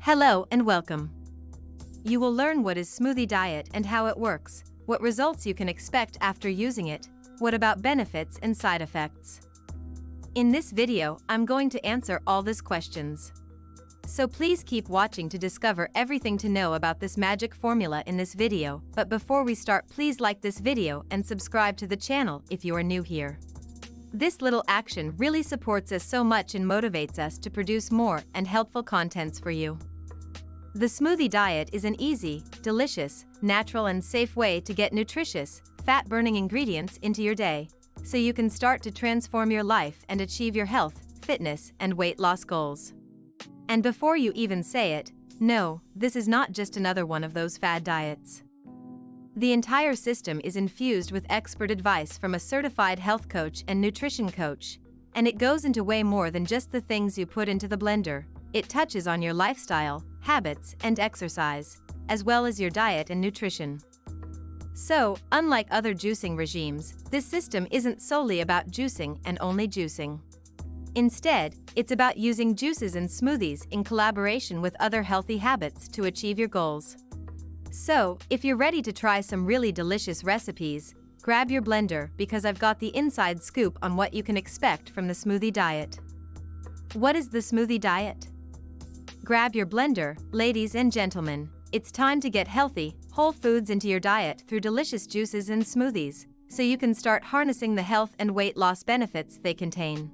Hello and welcome. You will learn what is Smoothie Diet and how it works, what results you can expect after using it, what about benefits and side effects. In this video, I'm going to answer all these questions. So please keep watching to discover everything to know about this magic formula in this video, but before we start, please like this video and subscribe to the channel if you are new here. This little action really supports us so much and motivates us to produce more and helpful contents for you. The Smoothie Diet is an easy, delicious, natural and safe way to get nutritious, fat-burning ingredients into your day, so you can start to transform your life and achieve your health, fitness, and weight loss goals. And before you even say it, no, this is not just another one of those fad diets. The entire system is infused with expert advice from a certified health coach and nutrition coach, and it goes into way more than just the things you put into the blender. It touches on your lifestyle, habits, and exercise, as well as your diet and nutrition. So, unlike other juicing regimes, this system isn't solely about juicing and only juicing. Instead, it's about using juices and smoothies in collaboration with other healthy habits to achieve your goals. So, if you're ready to try some really delicious recipes, grab your blender because I've got the inside scoop on what you can expect from the Smoothie Diet. What is the Smoothie Diet? Grab your blender, ladies and gentlemen. It's time to get healthy, whole foods into your diet through delicious juices and smoothies, so you can start harnessing the health and weight loss benefits they contain.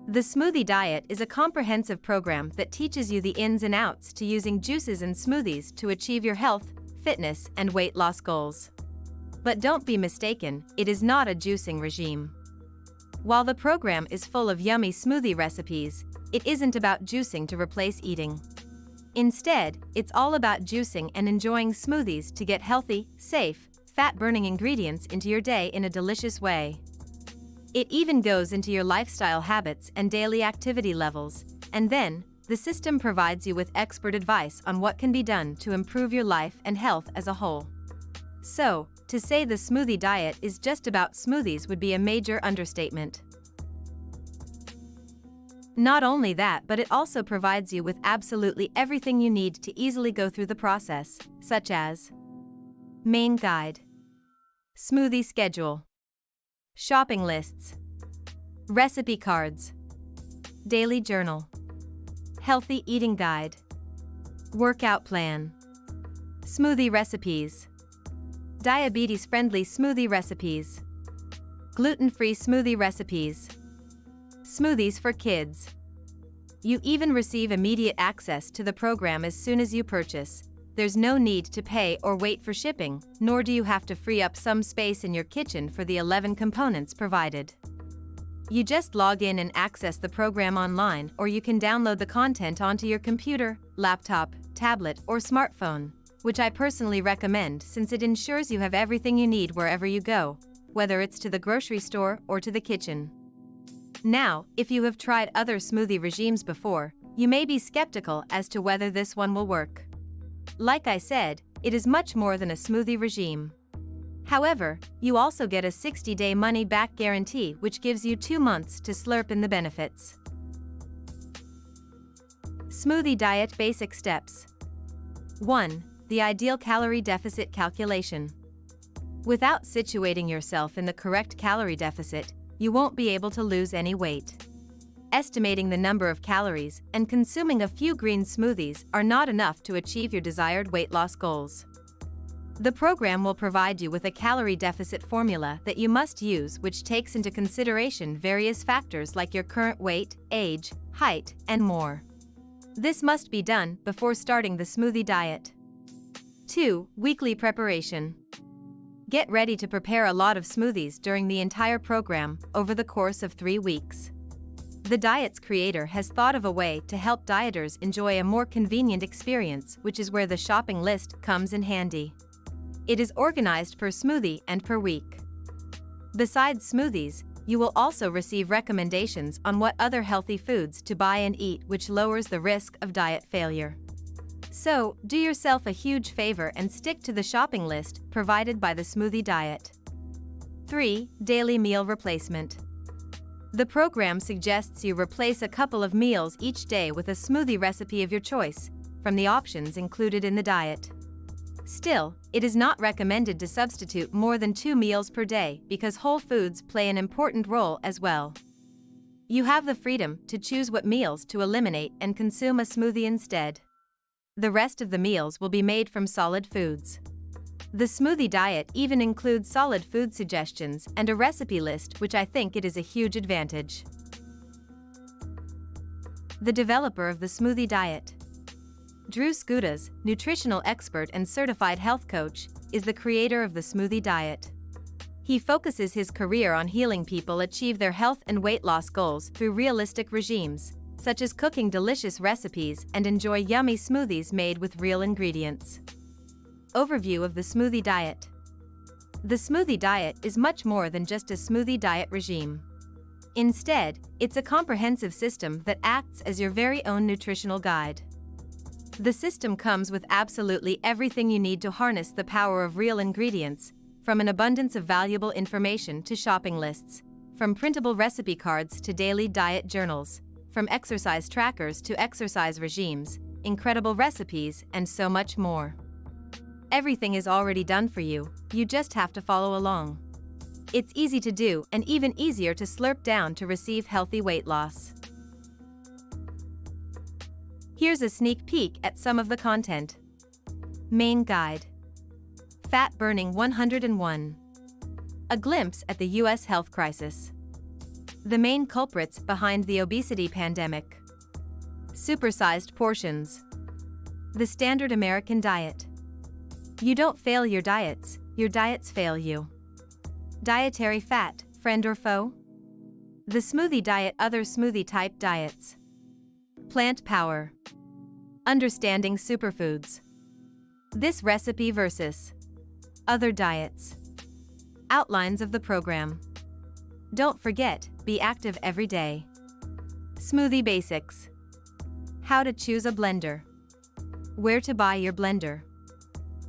The Smoothie Diet is a comprehensive program that teaches you the ins and outs to using juices and smoothies to achieve your health, fitness, and weight loss goals. But don't be mistaken, it is not a juicing regime. While the program is full of yummy smoothie recipes, it isn't about juicing to replace eating. Instead, it's all about juicing and enjoying smoothies to get healthy, safe, fat-burning ingredients into your day in a delicious way. It even goes into your lifestyle habits and daily activity levels, and then, the system provides you with expert advice on what can be done to improve your life and health as a whole. So, to say the Smoothie Diet is just about smoothies would be a major understatement. Not only that, but it also provides you with absolutely everything you need to easily go through the process, such as main guide, smoothie schedule, shopping lists, recipe cards, daily journal, healthy eating guide, workout plan, smoothie recipes, diabetes-friendly smoothie recipes, gluten-free smoothie recipes, smoothies for kids. You even receive immediate access to the program as soon as you purchase. There's no need to pay or wait for shipping, nor do you have to free up some space in your kitchen for the 11 components provided. You just log in and access the program online, or you can download the content onto your computer, laptop, tablet, or smartphone, which I personally recommend since it ensures you have everything you need wherever you go, whether it's to the grocery store or to the kitchen. Now, if you have tried other smoothie regimes before, you may be skeptical as to whether this one will work. Like I said, it is much more than a smoothie regime. However, you also get a 60-day money-back guarantee, which gives you 2 months to slurp in the benefits. Smoothie Diet Basic Steps. 1. The ideal calorie deficit calculation. Without situating yourself in the correct calorie deficit, you won't be able to lose any weight. Estimating the number of calories and consuming a few green smoothies are not enough to achieve your desired weight loss goals. The program will provide you with a calorie deficit formula that you must use, which takes into consideration various factors like your current weight, age, height, and more. This must be done before starting the Smoothie Diet. 2. Weekly preparation. Get ready to prepare a lot of smoothies during the entire program over the course of 3 weeks. The diet's creator has thought of a way to help dieters enjoy a more convenient experience, which is where the shopping list comes in handy. It is organized per smoothie and per week. Besides smoothies, you will also receive recommendations on what other healthy foods to buy and eat, which lowers the risk of diet failure. So, do yourself a huge favor and stick to the shopping list provided by the Smoothie Diet. 3. Daily meal replacement. The program suggests you replace a couple of meals each day with a smoothie recipe of your choice, from the options included in the diet. Still, it is not recommended to substitute more than 2 meals per day because whole foods play an important role as well. You have the freedom to choose what meals to eliminate and consume a smoothie instead. The rest of the meals will be made from solid foods. The smoothie diet even includes solid food suggestions and a recipe list, which I think it is a huge advantage. The developer of the smoothie diet, Drew Skutas, nutritional expert and certified health coach, is the creator of the smoothie diet. He focuses his career on helping people achieve their health and weight loss goals through realistic regimes, such as cooking delicious recipes and enjoy yummy smoothies made with real ingredients. Overview of the smoothie diet. The smoothie diet is much more than just a smoothie diet regime. Instead, it's a comprehensive system that acts as your very own nutritional guide. The system comes with absolutely everything you need to harness the power of real ingredients, from an abundance of valuable information to shopping lists, from printable recipe cards to daily diet journals, from exercise trackers to exercise regimes, incredible recipes, and so much more. Everything is already done for you, you just have to follow along. It's easy to do and even easier to slurp down to receive healthy weight loss. Here's a sneak peek at some of the content. Main guide. Fat burning 101. A glimpse at the US health crisis. The main culprits behind the obesity pandemic. Supersized portions. The standard American diet. You don't fail your diets fail you. Dietary fat, friend or foe? The smoothie diet, other smoothie type diets. Plant power. Understanding superfoods. This recipe versus other diets. Outlines of the program. Don't forget, be active every day. Smoothie basics. How to choose a blender. Where to buy your blender.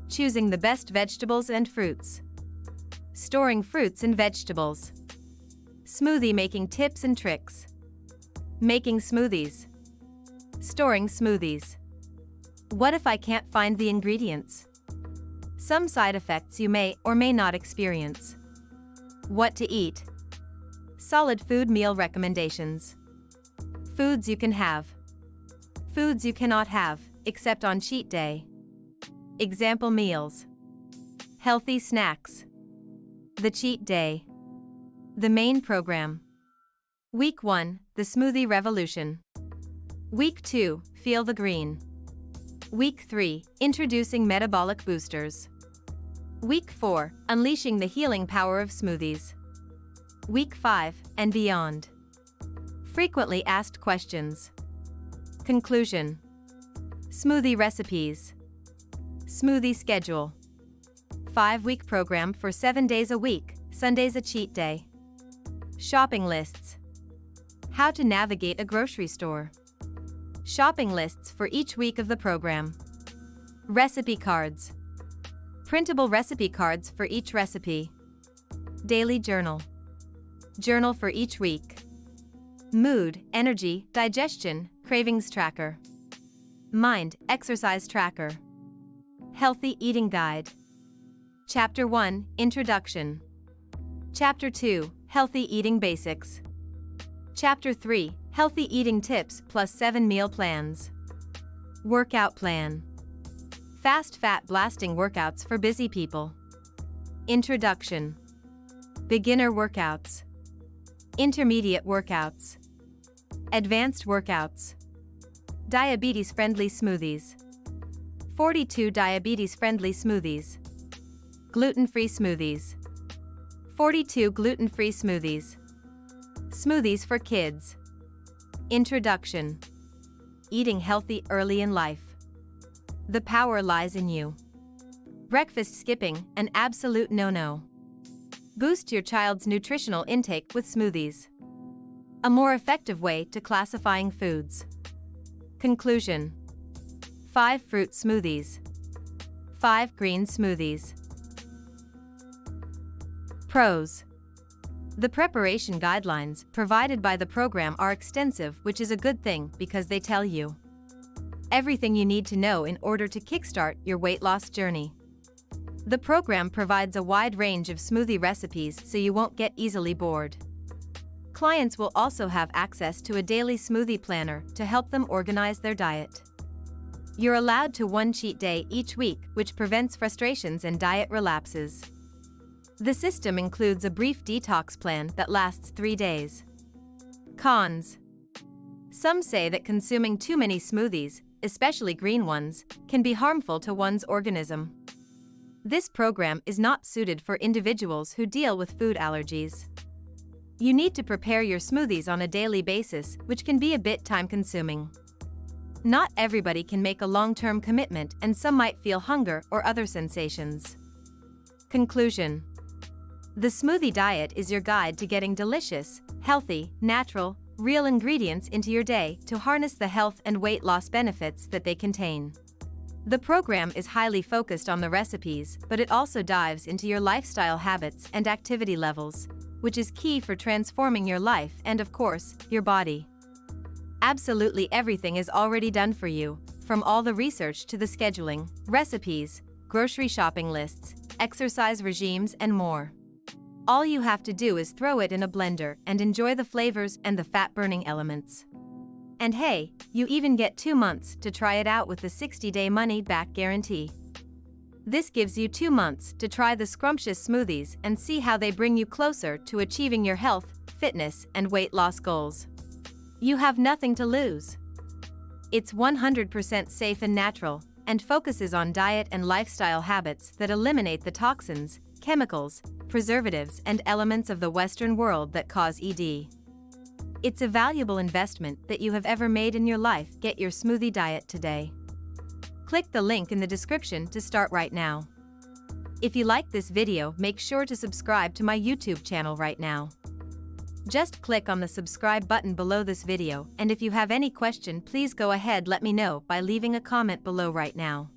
Choosing the best vegetables and fruits. Storing fruits and vegetables. Smoothie making tips and tricks. Making smoothies. Storing smoothies. What if I can't find the ingredients? Some side effects you may or may not experience. What to eat. Solid food meal recommendations. Foods you can have. Foods you cannot have, except on cheat day. Example meals. Healthy snacks. The cheat day. The main program. Week 1, the smoothie revolution. Week 2, feel the green. Week 3, introducing metabolic boosters. Week 4, unleashing the healing power of smoothies. Week 5, and beyond. Frequently asked questions. Conclusion. Smoothie recipes. Smoothie schedule. 5-week program for 7 days a week, Sundays a cheat day. Shopping lists. How to navigate a grocery store. Shopping lists for each week of the program. Recipe cards. Printable recipe cards for each recipe. Daily journal. Journal for each week. Mood, energy, digestion, cravings tracker. Mind, exercise tracker. Healthy eating guide. Chapter 1, Introduction. Chapter 2, Healthy eating basics. Chapter 3, Healthy eating tips plus 7 meal plans. Workout plan. Fast fat blasting workouts for busy people. Introduction. Beginner workouts. Intermediate workouts. Advanced workouts. Diabetes-friendly smoothies. 42 diabetes-friendly smoothies. Gluten-free smoothies. 42 gluten-free smoothies. Smoothies for kids. Introduction. Eating healthy early in life. The power lies in you. Breakfast skipping, an absolute no-no. Boost your child's nutritional intake with smoothies. A more effective way to classifying foods. Conclusion. 5 fruit smoothies. 5 green smoothies. Pros. The preparation guidelines provided by the program are extensive, which is a good thing because they tell you everything you need to know in order to kickstart your weight loss journey. The program provides a wide range of smoothie recipes so you won't get easily bored. Clients will also have access to a daily smoothie planner to help them organize their diet. You're allowed to one cheat day each week, which prevents frustrations and diet relapses. The system includes a brief detox plan that lasts 3 days. Cons. Some say that consuming too many smoothies, especially green ones, can be harmful to one's organism. This program is not suited for individuals who deal with food allergies. You need to prepare your smoothies on a daily basis, which can be a bit time-consuming. Not everybody can make a long-term commitment, and some might feel hunger or other sensations. Conclusion. The Smoothie Diet is your guide to getting delicious, healthy, natural, real ingredients into your day to harness the health and weight loss benefits that they contain. The program is highly focused on the recipes, but it also dives into your lifestyle habits and activity levels, which is key for transforming your life and, of course, your body. Absolutely everything is already done for you, from all the research to the scheduling, recipes, grocery shopping lists, exercise regimes, and more. All you have to do is throw it in a blender and enjoy the flavors and the fat-burning elements. And hey, you even get 2 months to try it out with the 60-day money-back guarantee. This gives you 2 months to try the scrumptious smoothies and see how they bring you closer to achieving your health, fitness, and weight loss goals. You have nothing to lose. It's 100% safe and natural, and focuses on diet and lifestyle habits that eliminate the toxins, chemicals, preservatives, and elements of the Western world that cause ED. It's a valuable investment that you have ever made in your life. Get your Smoothie Diet today. Click the link in the description to start right now. If you like this video, make sure to subscribe to my YouTube channel right now. Just click on the subscribe button below this video, and if you have any question, please go ahead, let me know by leaving a comment below right now.